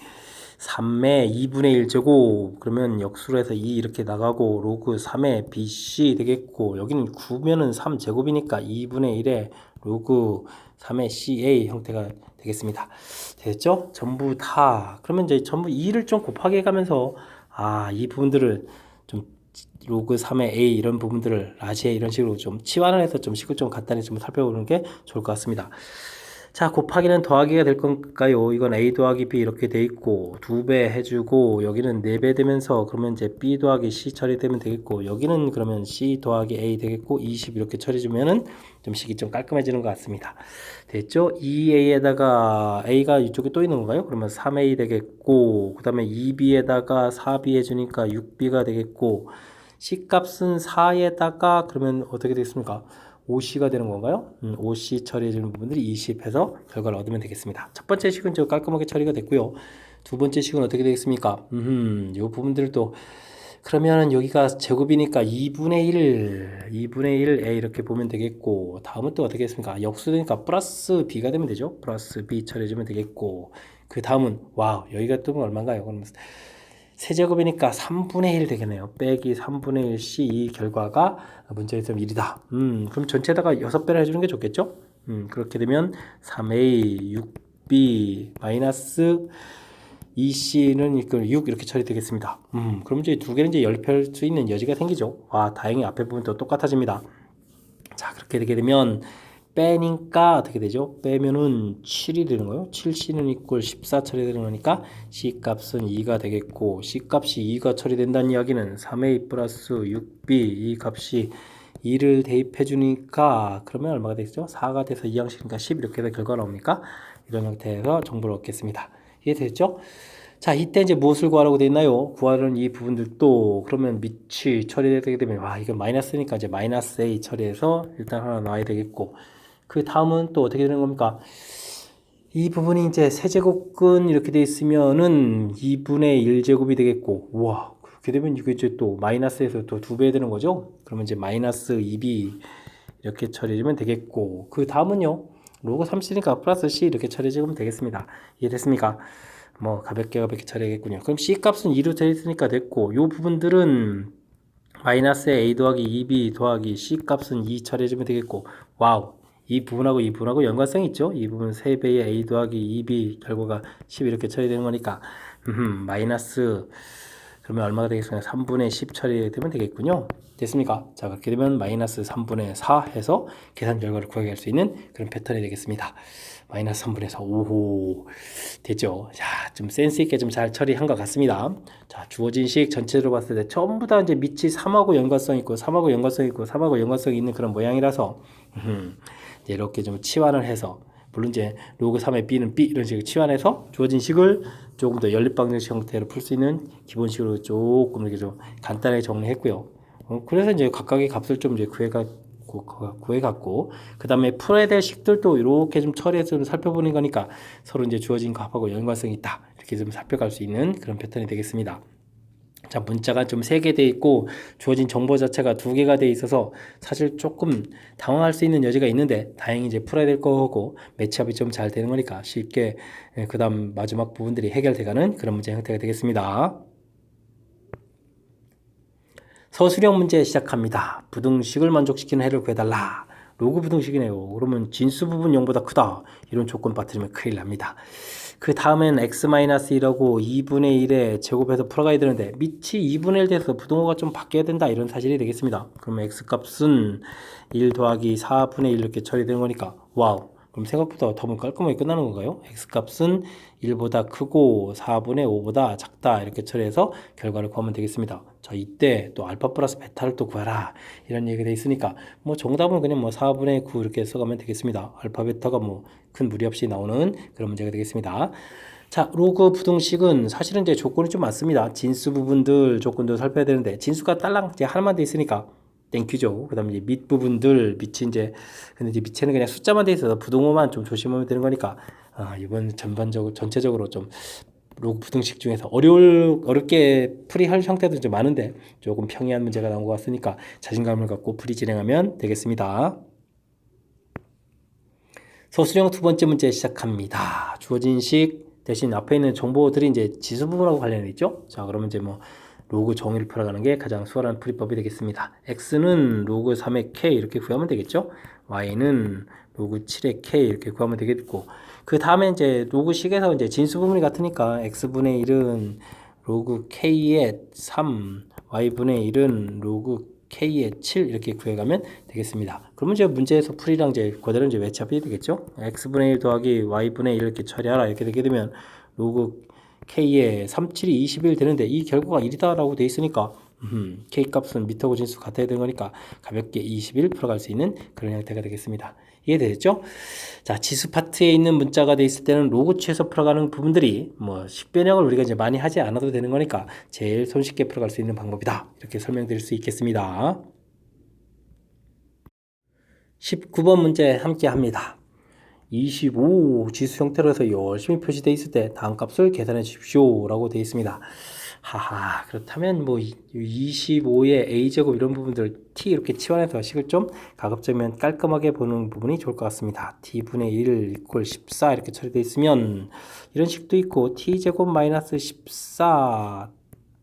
3의 2분의 1제곱 그러면 역수로 해서 2 이렇게 나가고 로그 3의 BC 되겠고 여기는 9면은 3제곱이니까 2분의 1에 로그 3의 CA 형태가 되겠습니다. 됐죠? 전부 다 그러면 이제 전부 2를 좀 곱하기 해가면서 이 부분들을 좀 로그 3의 A 이런 부분들을 라지에 이런 식으로 좀 치환을 해서 좀 식을 좀 간단히 좀 살펴보는 게 좋을 것 같습니다. 자, 곱하기는 더하기가 될 건가요? 이건 A 더하기 B 이렇게 돼 있고 2배 해주고 여기는 4배 되면서 그러면 이제 B 더하기 C 처리되면 되겠고 여기는 그러면 C 더하기 A 되겠고 20 이렇게 처리해주면은 좀 식이 좀 깔끔해지는 것 같습니다. 됐죠? 2A에다가 A가 이쪽에 또 있는 건가요? 그러면 3A 되겠고 그 다음에 2B에다가 4B 해주니까 6B가 되겠고 C 값은 4에다가 그러면 어떻게 되겠습니까? OC가 되는 건가요? OC 처리해주는 부분들이 20 해서 결과를 얻으면 되겠습니다. 첫 번째 식은 저 깔끔하게 처리가 됐고요. 두 번째 식은 어떻게 되겠습니까? 이 부분들도 그러면 여기가 제곱이니까 2분의 1 A 이렇게 보면 되겠고 다음은 또 어떻게 했습니까? 역수되니까 플러스 B가 되면 되죠. 플러스 B 처리해주면 되겠고 그 다음은 와우 여기가 또 얼마인가요? 그러면 세제곱이니까 3분의 1 되겠네요. 빼기 3분의 1 C 이 결과가 문제점 1이다. 그럼 전체에다가 6배를 해주는 게 좋겠죠? 그렇게 되면 3A, 6B, 마이너스 2C는 6 이렇게 처리되겠습니다. 그럼 이제 두 개는 이제 연립할 수 있는 여지가 생기죠. 다행히 앞에 부분도 똑같아집니다. 자, 그렇게 되게 되면 빼니까 어떻게 되죠? 빼면은 7이 되는 거예요. 7C는 이꼴 14 처리되는 거니까 C 값은 2가 되겠고 C 값이 2가 처리된다는 이야기는 3A 플러스 6B 이 값이 2를 대입해 주니까 그러면 얼마가 되겠죠? 4가 돼서 2항식이니까 10 이렇게 해서 결과가 나옵니까? 이런 형태에서 정보를 얻겠습니다. 이해됐죠? 자, 이때 이제 무엇을 구하라고 되어 있나요? 구하는 이 부분들도 그러면 밑이 처리되게 되면 이건 마이너스니까 이제 마이너스 A 처리해서 일단 하나 놔야 되겠고 그 다음은 또 어떻게 되는 겁니까? 이 부분이 이제 세제곱근 이렇게 돼 있으면은 2분의 1제곱이 되겠고 우와 그렇게 되면 이게 이제 또 마이너스에서 또 2배 되는 거죠? 그러면 이제 마이너스 2B 이렇게 처리해주면 되겠고 그 다음은요 로그 3C니까 플러스 C 이렇게 처리해주면 되겠습니다. 이해됐습니까? 뭐 가볍게 처리하겠군요. 그럼 C 값은 2로 처리했으니까 됐고 요 부분들은 마이너스 A 더하기 2B 더하기 C 값은 2 처리해주면 되겠고 와우 이 부분하고 이 부분하고 연관성이 있죠. 이 부분 3배의 A 더하기 2B 결과가 10 이렇게 처리되는 거니까 마이너스 그러면 얼마가 되겠습니까? 3분의 10 처리되면 되겠군요. 됐습니까? 자, 그렇게 되면 마이너스 3분의 4 해서 계산 결과를 구하게 할 수 있는 그런 패턴이 되겠습니다. 마이너스 3분의 4, 오호. 됐죠? 자, 좀 센스 있게 좀 잘 처리한 것 같습니다. 자, 주어진 식 전체로 봤을 때 전부 다 이제 밑이 3하고 연관성 있고, 3하고 연관성 있고, 3하고 연관성이 있는 그런 모양이라서, 이제 이렇게 좀 치환을 해서, 물론 이제 로그 3의 b는 b 이런 식으로 치환해서 주어진 식을 조금 더 연립방정식 형태로 풀 수 있는 기본식으로 조금 이렇게 좀 간단하게 정리했고요. 그래서 이제 각각의 값을 좀 이제 구해갖고 그 다음에 풀어야 될 식들도 이렇게 좀 처리해서 좀 살펴보는 거니까 서로 이제 주어진 값하고 연관성이 있다 이렇게 좀 살펴갈 수 있는 그런 패턴이 되겠습니다. 자, 문자가 좀 3개 돼 있고 주어진 정보 자체가 2개가 돼 있어서 사실 조금 당황할 수 있는 여지가 있는데 다행히 이제 풀어야 될 거고 매치업이 좀 잘 되는 거니까 쉽게 그 다음 마지막 부분들이 해결돼가는 그런 문제 형태가 되겠습니다. 서술형 문제 시작합니다. 부등식을 만족시키는 해를 구해달라. 로그 부등식이네요. 그러면 진수 부분 0보다 크다. 이런 조건 빠뜨리면 큰일 납니다. 그 다음엔 x-1하고 2분의 1에 제곱해서 풀어가야 되는데 밑이 2분의 1 돼서 부등호가 좀 바뀌어야 된다. 이런 사실이 되겠습니다. 그러면 x값은 1 더하기 4분의 1 이렇게 처리되는 거니까 와우. 그럼 생각보다 더 깔끔하게 끝나는 건가요? x값은 1보다 크고 4분의 5보다 작다 이렇게 처리해서 결과를 구하면 되겠습니다. 자, 이때 또 알파 플러스 베타를 또 구하라 이런 얘기가 돼 있으니까 뭐 정답은 그냥 뭐 4분의 9 이렇게 써가면 되겠습니다. 알파 베타가 뭐 큰 무리 없이 나오는 그런 문제가 되겠습니다. 자, 로그 부등식은 사실은 이제 조건이 좀 많습니다. 진수 부분들 조건도 살펴야 되는데 진수가 딸랑 이제 하나만 돼 있으니까 땡큐죠. 그 다음에 이제 밑 부분들, 밑이 이제, 근데 이제 밑에는 그냥 숫자만 돼 있어서 부등호만 좀 조심하면 되는 거니까, 이번 전체적으로 좀 로그 부등식 중에서 어렵게 풀이할 형태도 좀 많은데, 조금 평이한 문제가 나온 것 같으니까 자신감을 갖고 풀이 진행하면 되겠습니다. 서술형 두 번째 문제 시작합니다. 주어진 식 대신 앞에 있는 정보들이 이제 지수 부분하고 관련이 있죠? 자, 그러면 이제 뭐, 로그 정의를 풀어가는 게 가장 수월한 풀이법이 되겠습니다. x는 로그 3의 k 이렇게 구하면 되겠죠. y는 로그 7의 k 이렇게 구하면 되겠고 그 다음에 이제 로그식에서 이제 진수 부분이 같으니까 x분의 1은 로그 k의 3 y분의 1은 로그 k의 7 이렇게 구해가면 되겠습니다. 그러면 이제 문제에서 풀이랑 이제 그대로 이제 외치합이 되겠죠. x분의 1 더하기 y분의 1 이렇게 처리하라 이렇게 되게 되면 로그 k의 3, 7이 21 되는데 이 결과가 1이다 라고 돼 있으니까 k 값은 미터고 진수 같아야 되는 거니까 가볍게 21 풀어갈 수 있는 그런 형태가 되겠습니다. 이해되셨죠? 자, 지수 파트에 있는 문자가 돼 있을 때는 로그 취해서 풀어가는 부분들이 뭐 식변형을 우리가 이제 많이 하지 않아도 되는 거니까 제일 손쉽게 풀어갈 수 있는 방법이다. 이렇게 설명드릴 수 있겠습니다. 19번 문제 함께 합니다. 25 지수 형태로 해서 열심히 표시되어 있을 때 다음 값을 계산해 주십시오 라고 되어 있습니다. 하하, 그렇다면 뭐 25의 a제곱 이런 부분들 t 이렇게 치환해서 식을 좀 가급적이면 깔끔하게 보는 부분이 좋을 것 같습니다. t분의 1 이퀄 14 이렇게 처리되어 있으면 이런 식도 있고 t제곱 마이너스 14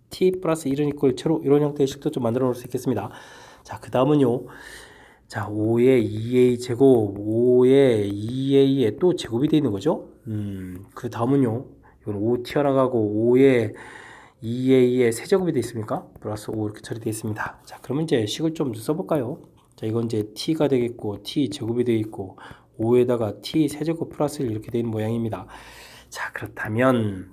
t 플러스 1은 이퀄 제로 이런 형태의 식도 좀 만들어 놓을 수 있겠습니다. 자, 그 다음은요. 자, 5의 2a 제곱, 5의 2a에 또 제곱이 되어 있는 거죠. 그 다음은요. 이건 5 튀어나가고 5의 2a의 세제곱이 되어 있습니까? 플러스 5 이렇게 처리되어 있습니다. 자, 그러면 이제 식을 좀 써볼까요? 자, 이건 이제 t가 되겠고, t 제곱이 되어 있고, 5에다가 t 세제곱 플러스 1 이렇게 되는 모양입니다. 자, 그렇다면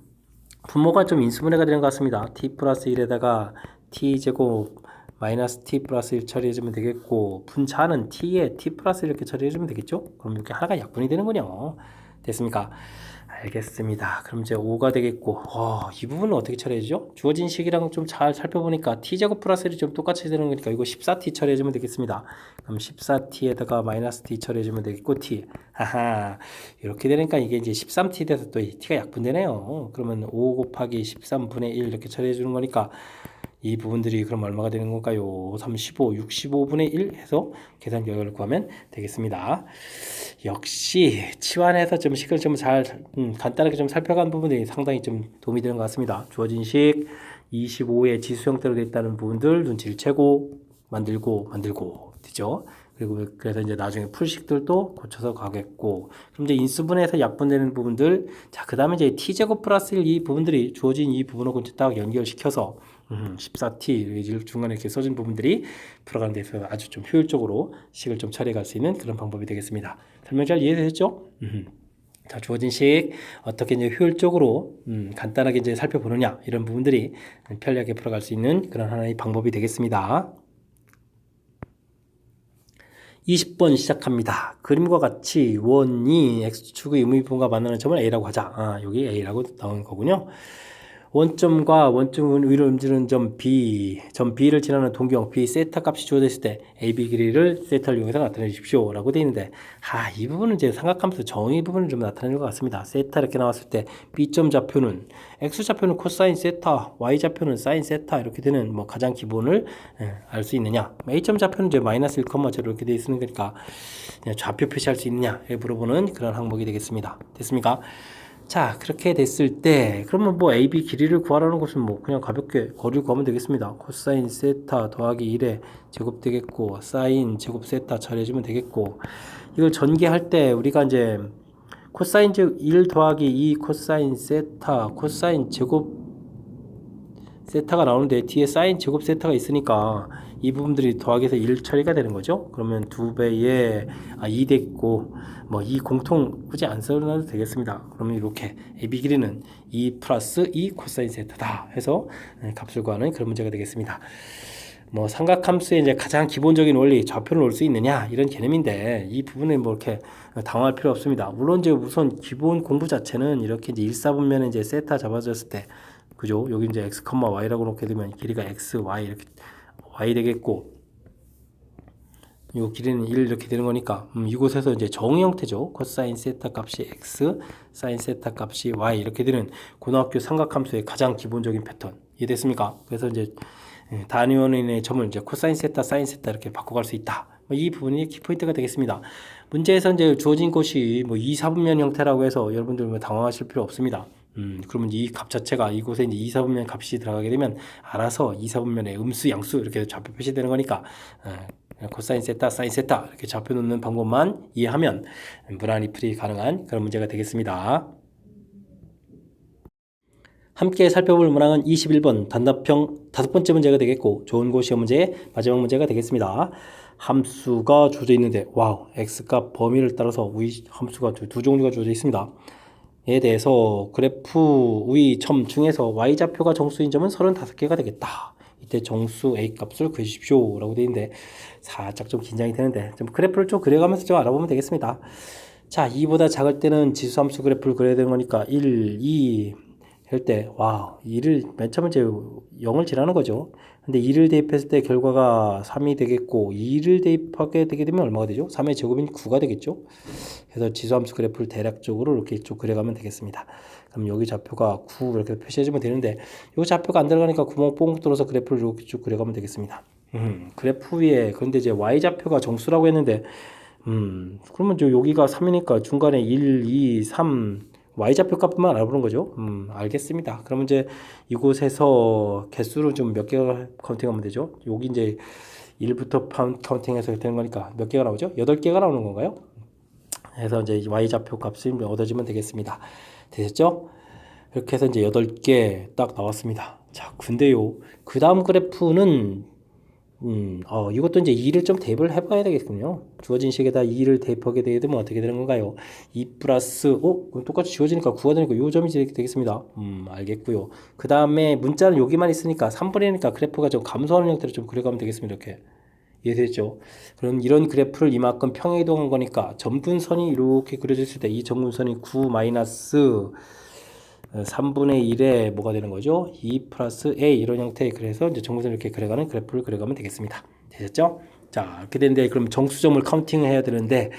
분모가 좀 인수분해가 되는 것 같습니다. t 플러스 1에다가 t 제곱 마이너스 t 플러스 1 처리해주면 되겠고 분자는 t에 t 플러스 1 이렇게 처리해주면 되겠죠? 그럼 이렇게 하나가 약분이 되는군요. 됐습니까? 알겠습니다. 그럼 이제 5가 되겠고 이 부분은 어떻게 처리해주죠? 주어진 식이랑 좀 잘 살펴보니까 t제곱 플러스 1이 좀 똑같이 되는 거니까 이거 14t 처리해주면 되겠습니다. 그럼 14t에다가 마이너스 t 처리해주면 되겠고 t 하하 이렇게 되니까 이게 이제 13t 돼서 또 t가 약분되네요. 그러면 5 곱하기 13분의 1 이렇게 처리해주는 거니까 이 부분들이 그럼 얼마가 되는 건가요? 35, 65분의 1 해서 계산 결과를 구하면 되겠습니다. 역시 치환해서 좀 식을 좀 잘 간단하게 좀 살펴간 부분들이 상당히 좀 도움이 되는 것 같습니다. 주어진 식 25의 지수 형태로 되어 있다는 부분들 눈치를 채고 만들고 되죠. 그리고 그래서 이제 나중에 풀식들도 고쳐서 가겠고 그럼 이제 인수분해에서 약분되는 부분들 자 그 다음에 이제 t제곱 플러스 1 이 부분들이 주어진 이 부분하고 딱 연결시켜서 14t 중간에 이렇게 써진 부분들이 풀어가는 데서 아주 좀 효율적으로 식을 좀 처리해 갈 수 있는 그런 방법이 되겠습니다. 설명 잘 이해되셨죠? 자, 주어진 식 어떻게 이제 효율적으로 간단하게 이제 살펴보느냐 이런 부분들이 편리하게 풀어갈 수 있는 그런 하나의 방법이 되겠습니다. 20번 시작합니다. 그림과 같이 원이 x축의 의무부분과 만나는 점을 A라고 하자. 여기 A라고 나오는 거군요. 원점과 원점 위로 움직이는 점 B를 지나는 동경 B 세타 값이 주어져 있을 때 AB 길이를 세타를 이용해서 나타내 주십시오 라고 되어 있는데 이 부분은 이제 삼각함수 정의 부분을 좀 나타내는 것 같습니다. 세타 이렇게 나왔을 때 B점 좌표는 X 좌표는 코사인 세타, Y 좌표는 사인 세타 이렇게 되는 뭐 가장 기본을 알 수 있느냐, A점 좌표는 이제 마이너스 1,0 이렇게 되어 있는 거니까 좌표 표시할 수 있느냐 물어보는 그런 항목이 되겠습니다. 됐습니까? 자, 그렇게 됐을 때 그러면 뭐 AB 길이를 구하라는 것은 뭐 그냥 가볍게 거리를 구하면 되겠습니다. 코사인 세타 더하기 1의 제곱 되겠고 사인 제곱 세타 처리해주면 되겠고, 이걸 전개할 때 우리가 이제 코사인 즉 1 더하기 2 코사인 세타 코사인 제곱 세타가 나오는데 뒤에 사인 제곱 세타가 있으니까 이 부분들이 더하기해서 1 처리가 되는 거죠. 그러면 2배에 2 됐고 뭐 이 공통 굳이 안 써도 되겠습니다. 그러면 이렇게 AB 길이는 2 플러스 2 코사인 세타다 해서 값을 구하는 그런 문제가 되겠습니다. 뭐 삼각함수의 이제 가장 기본적인 원리 좌표를 놓을 수 있느냐 이런 개념인데 이 부분에 뭐 이렇게 당황할 필요 없습니다. 물론 이제 우선 기본 공부 자체는 이렇게 이제 1사분면에 이제 세타 잡아줬을 때 그죠? 여기 이제 x, y라고 놓게 되면 길이가 x, y 이렇게 y 되겠고, 이 길이는 1 이렇게 되는 거니까 이곳에서 이제 정의 형태죠. 코사인 세타 값이 x, 사인 세타 값이 y 이렇게 되는 고등학교 삼각함수의 가장 기본적인 패턴 이해됐습니까? 그래서 이제 단위원의 점을 이제 코사인 세타, 사인 세타 이렇게 바꿔갈 수 있다. 이 부분이 키포인트가 되겠습니다. 문제에서 이제 주어진 것이 뭐 2, 4분면 형태라고 해서 여러분들 뭐 당황하실 필요 없습니다. 그러면 이 값 자체가 이곳에 이제 2, 4분면 값이 들어가게 되면 알아서 2, 4분면의 음수, 양수 이렇게 좌표 표시되는 거니까 코사인 세타, 사인 세타 이렇게 좌표 놓는 방법만 이해하면 무난히 풀이 가능한 그런 문제가 되겠습니다. 함께 살펴볼 문항은 21번 단답형 5번째 문제가 되겠고 좋은 고시험 문제의 마지막 문제가 되겠습니다. 함수가 주어져 있는데 와우, x값 범위를 따라서 위 함수가 두 종류가 주어져 있습니다. 에 대해서 그래프 위 점 중에서 y좌표가 정수인 점은 35개가 되겠다. 이때 정수 a 값을 구해주십시오 라고 되어 있는데 살짝 좀 긴장이 되는데 좀 그래프를 좀 그려가면서 좀 알아보면 되겠습니다. 자, 2보다 작을 때는 지수함수 그래프를 그려야 되는 거니까 1, 2 할 때 와우, 2를 맨 처음에 이제 0을 지나는 거죠. 근데 2를 대입했을 때 결과가 3이 되겠고 2를 대입하게 되게 되면 얼마가 되죠? 3의 제곱인 9가 되겠죠. 그래서 지수함수 그래프를 대략적으로 이렇게 쭉 그려가면 되겠습니다. 그럼 여기 좌표가 9 이렇게 표시해주면 되는데 이 좌표가 안 들어가니까 구멍 뽕 뚫어서 그래프를 이렇게 쭉 그려가면 되겠습니다. 그래프 위에 그런데 이제 y좌표가 정수라고 했는데 그러면 이제 여기가 3이니까 중간에 1, 2, 3 y좌표 값만 알아보는 거죠. 알겠습니다. 그러면 이제 이곳에서 개수를 좀 몇 개가 카운팅하면 되죠. 여기 이제 1부터 카운팅해서 되는 거니까 몇 개가 나오죠? 8개가 나오는 건가요? 해서 이제 y좌표 값이 얻어지면 되겠습니다. 되셨죠? 이렇게 해서 이제 8개 딱 나왔습니다. 자, 근데요, 그 다음 그래프는 이것도 이제 2를 좀 대입을 해봐야 되겠군요. 주어진 식에다 2를 대입하게 되게 되면 어떻게 되는 건가요? 2 플러스, 똑같이 지워지니까 9가 되니까 요 점이 되겠습니다. 알겠고요. 그 다음에 문자는 여기만 있으니까 3분이니까 그래프가 좀 감소하는 형태로 좀 그려가면 되겠습니다. 이렇게. 이해되죠? 그럼 이런 그래프를 이만큼 평행이동한 거니까 점근선이 이렇게 그려졌을 때 이 점근선이 9 마이너스 3분의 1에 뭐가 되는 거죠? 2 플러스 a 이런 형태. 그래서 이제 점근선을 이렇게 그려가는 그래프를 그려가면 되겠습니다. 되셨죠? 자, 이렇게 되는데 그럼 정수점을 카운팅을 해야 되는데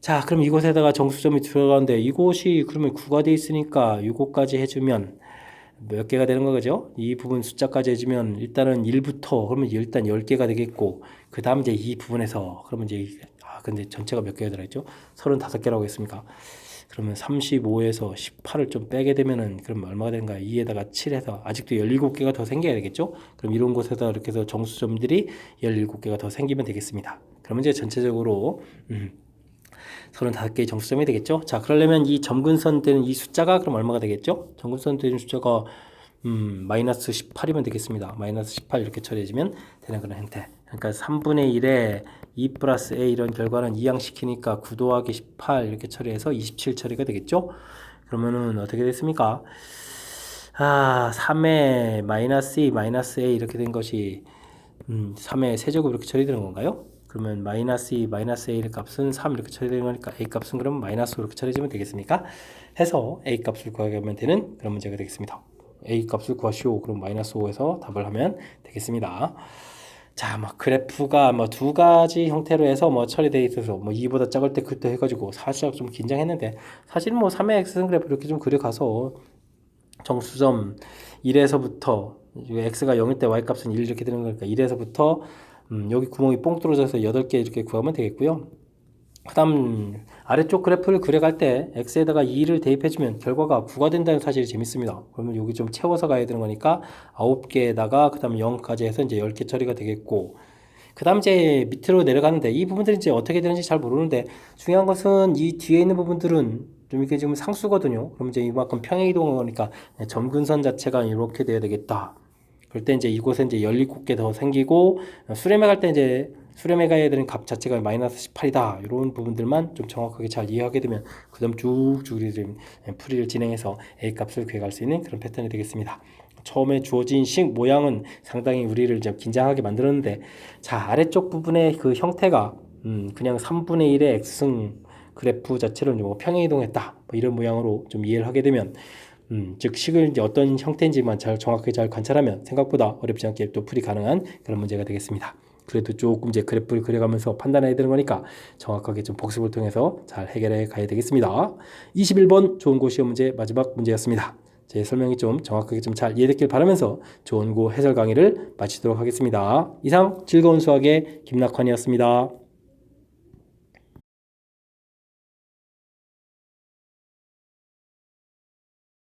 자, 그럼 이곳에다가 정수점이 들어가는데 이곳이 그러면 9가 돼 있으니까 이곳까지 해주면 몇 개가 되는 거죠? 이 부분 숫자까지 해주면 일단은 1부터 그러면 일단 10개가 되겠고 그 다음 이제 이 부분에서 그러면 이제 근데 전체가 몇 개가 들어있죠? 35개라고 했습니까? 그러면 35에서 18을 좀 빼게 되면은 그럼 얼마가 되는가? 2에다가 7해서 아직도 17개가 더 생겨야 되겠죠? 그럼 이런 곳에서 이렇게 해서 정수점들이 17개가 더 생기면 되겠습니다. 그러면 이제 전체적으로 35개의 정수점이 되겠죠. 자, 그러려면 이 점근선 되는 이 숫자가 그럼 얼마가 되겠죠? 점근선 되는 숫자가 마이너스 18이면 되겠습니다. 마이너스 18 이렇게 처리해주면 되는 그런 형태. 그러니까 3분의 1에 2 플러스 a 이런 결과는 이항시키니까 9 더하기 18 이렇게 처리해서 27 처리가 되겠죠? 그러면은 어떻게 됐습니까? 3에 마이너스 2 마이너스 a 이렇게 된 것이 3의 세제곱 이렇게 처리되는 건가요? 그러면 마이너스 2 마이너스 a 값은 3 이렇게 처리되는 거니까 a 값은 그러면 마이너스 5 이렇게 처리해주면 되겠습니까? 해서 a 값을 구하면 되는 그런 문제가 되겠습니다. a 값을 구하시오. 그럼 마이너스 5에서 답을 하면 되겠습니다. 자, 그래프가 두 가지 형태로 해서 처리되어 있어서 2보다 작을 때 그때 해가지고 살짝 좀 긴장했는데 사실 3의 x승 그래프 이렇게 좀 그려가서 정수점 1에서부터 x가 0일 때 y 값은 1 이렇게 되는 거니까 1에서부터 여기 구멍이 뽕 뚫어져서 8개 이렇게 구하면 되겠고요. 그 다음 아래쪽 그래프를 그려갈 때 x에다가 2를 대입해주면 결과가 9가 된다는 사실이 재밌습니다. 그러면 여기 좀 채워서 가야 되는 거니까 9개에다가 그 다음 0까지 해서 이제 10개 처리가 되겠고, 그 다음 이제 밑으로 내려가는데 이 부분들이 이제 어떻게 되는지 잘 모르는데 중요한 것은 이 뒤에 있는 부분들은 좀 이렇게 지금 상수거든요. 그럼 이제 이만큼 평행 이동을 하니까 점근선 자체가 이렇게 돼야 되겠다. 그럴 때 이제 이곳에 이제 17개 더 생기고 수렴해 갈 때 이제 수렴해 가야 되는 값 자체가 마이너스 18이다. 이런 부분들만 좀 정확하게 잘 이해하게 되면 그 다음 쭉쭉 풀이를 진행해서 A 값을 구해갈 수 있는 그런 패턴이 되겠습니다. 처음에 주어진 식 모양은 상당히 우리를 좀 긴장하게 만들었는데, 자, 아래쪽 부분의 그 형태가 그냥 3분의 1의 x승 그래프 자체를 평행 이동했다. 이런 모양으로 좀 이해를 하게 되면 즉 식을 이제 어떤 형태인지만 잘 정확하게 잘 관찰하면 생각보다 어렵지 않게 또 풀이 가능한 그런 문제가 되겠습니다. 그래도 조금 이제 그래프를 그려가면서 판단해야 되는 거니까 정확하게 좀 복습을 통해서 잘 해결해 가야 되겠습니다. 21번 좋은 고 시험 문제 마지막 문제였습니다. 제 설명이 좀 정확하게 좀 잘 이해됐길 바라면서 좋은 고 해설 강의를 마치도록 하겠습니다. 이상 즐거운 수학의 김낙환이었습니다.